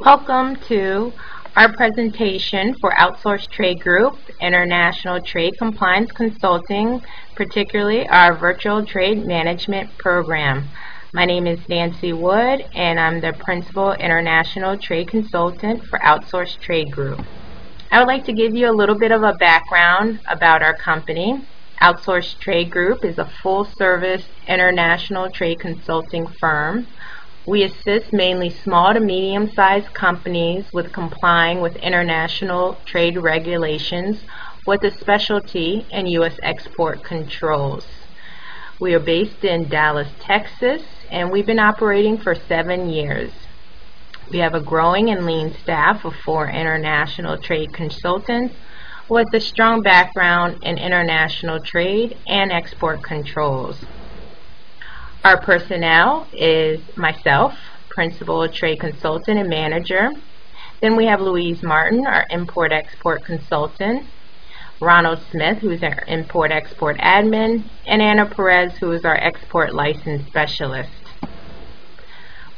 Welcome to our presentation for Outsourced Trade Group, International Trade Compliance Consulting, particularly our Virtual Trade Management Program. My name is Nancy Wood, and I'm the Principal International Trade Consultant for Outsourced Trade Group. I would like to give you a little bit of a background about our company. Outsourced Trade Group is a full-service international trade consulting firm. We assist mainly small to medium-sized companies with complying with international trade regulations with a specialty in U.S. export controls. We are based in Dallas, Texas, and we've been operating for 7 years. We have a growing and lean staff of 4 international trade consultants with a strong background in international trade and export controls. Our personnel is myself, Principal Trade Consultant and Manager. Then we have Louise Martin, our Import-Export Consultant, Ronald Smith, who is our Import-Export Admin, and Anna Perez, who is our Export License Specialist.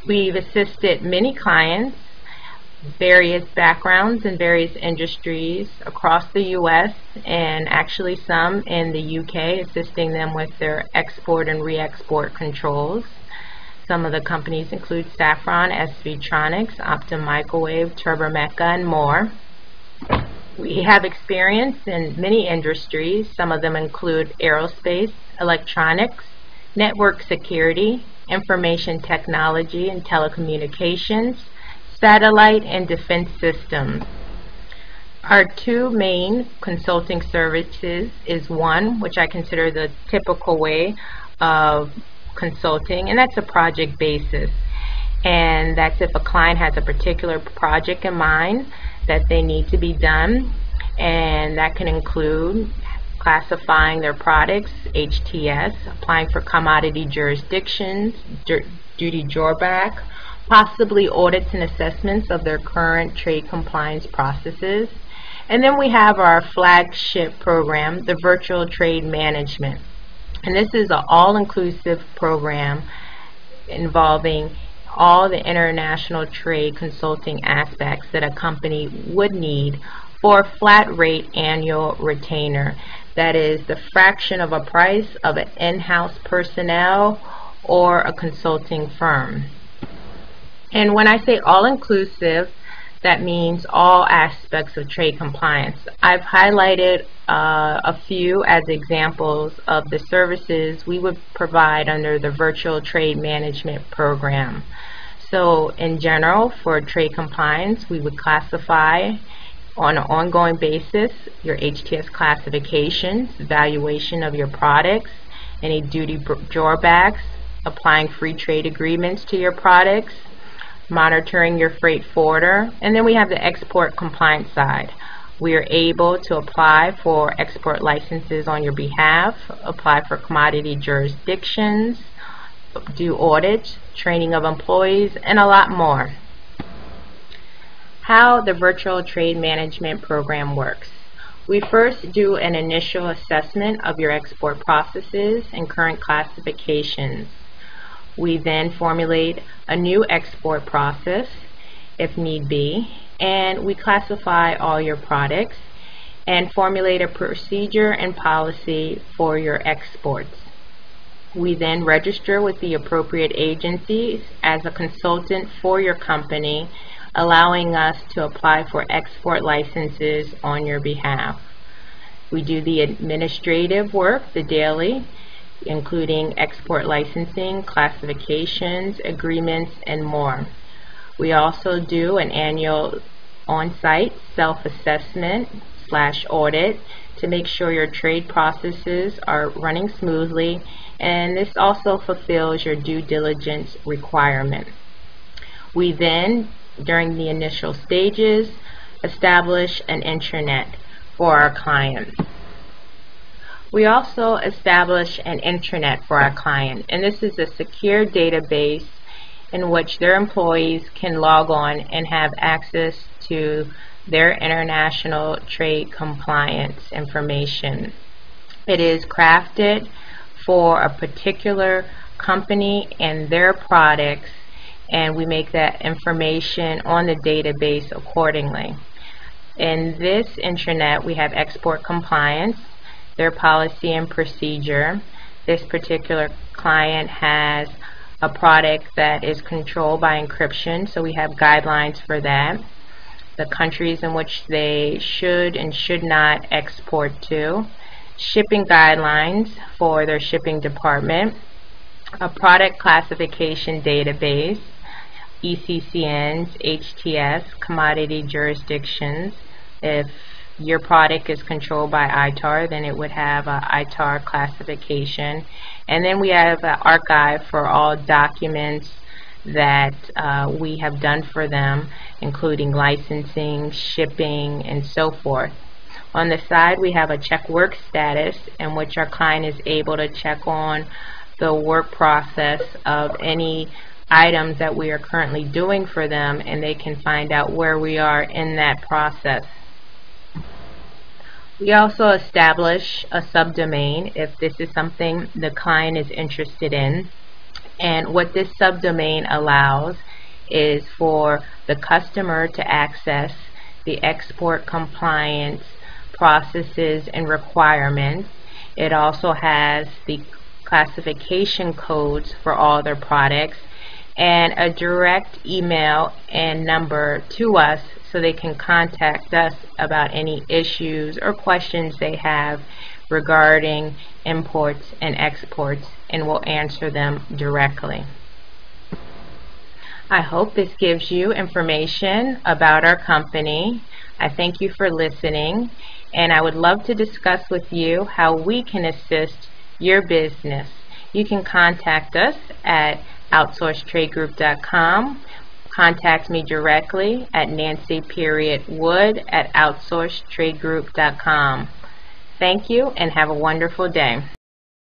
We've assisted many clients, various backgrounds and various industries across the U.S. and actually some in the U.K., assisting them with their export and re-export controls. Some of the companies include Safran, SV Tronics, Optum Microwave, Turbomeca, and more. We have experience in many industries. Some of them include aerospace, electronics, network security, information technology and telecommunications, satellite and defense systems. Our 2 main consulting services is one, which I consider the typical way of consulting, and that's a project basis. And that's if a client has a particular project in mind that they need to be done, and that can include classifying their products, HTS, applying for commodity jurisdictions, duty drawback, possibly audits and assessments of their current trade compliance processes. And then we have our flagship program, the Virtual Trade Management. And this is an all-inclusive program involving all the international trade consulting aspects that a company would need for a flat rate annual retainer. That is the fraction of a price of an in-house personnel or a consulting firm. And when I say all-inclusive, that means all aspects of trade compliance. I've highlighted a few as examples of the services we would provide under the Virtual Trade Management Program. So in general, for trade compliance, we would classify on an ongoing basis your HTS classifications, evaluation of your products, any duty drawbacks, applying free trade agreements to your products, monitoring your freight forwarder, and then we have the export compliance side. We are able to apply for export licenses on your behalf, apply for commodity jurisdictions, do audits, training of employees, and a lot more. How the Virtual Trade Management Program works. We first do an initial assessment of your export processes and current classifications. We then formulate a new export process, if need be, and we classify all your products and formulate a procedure and policy for your exports. We then register with the appropriate agencies as a consultant for your company, allowing us to apply for export licenses on your behalf. We do the administrative work, the daily, including export licensing, classifications, agreements, and more. We also do an annual on-site self-assessment / audit to make sure your trade processes are running smoothly, and this also fulfills your due diligence requirement. We then, during the initial stages, establish an intranet for our clients. We also establish an intranet for our client, and this is a secure database in which their employees can log on and have access to their international trade compliance information. It is crafted for a particular company and their products and we make that information on the database accordingly. In this intranet, we have export compliance, their policy and procedure. This particular client has a product that is controlled by encryption, so we have guidelines for that. The countries in which they should and should not export to, shipping guidelines for their shipping department, a product classification database, ECCNs, HTS, commodity jurisdictions. If your product is controlled by ITAR, then it would have a ITAR classification. And then we have an archive for all documents that we have done for them, including licensing, shipping, and so forth. On the side, we have a check work status, in which our client is able to check on the work process of any items that we are currently doing for them, and they can find out where we are in that process. We also establish a subdomain if this is something the client is interested in. And what this subdomain allows is for the customer to access the export compliance processes and requirements. It also has the classification codes for all their products and a direct email and number to us so they can contact us about any issues or questions they have regarding imports and exports, and we'll answer them directly. I hope this gives you information about our company. I thank you for listening, and I would love to discuss with you how we can assist your business. You can contact us at outsourcetradegroup.com. Contact me directly at nancy.wood@outsourcetradegroup.com. Thank you and have a wonderful day.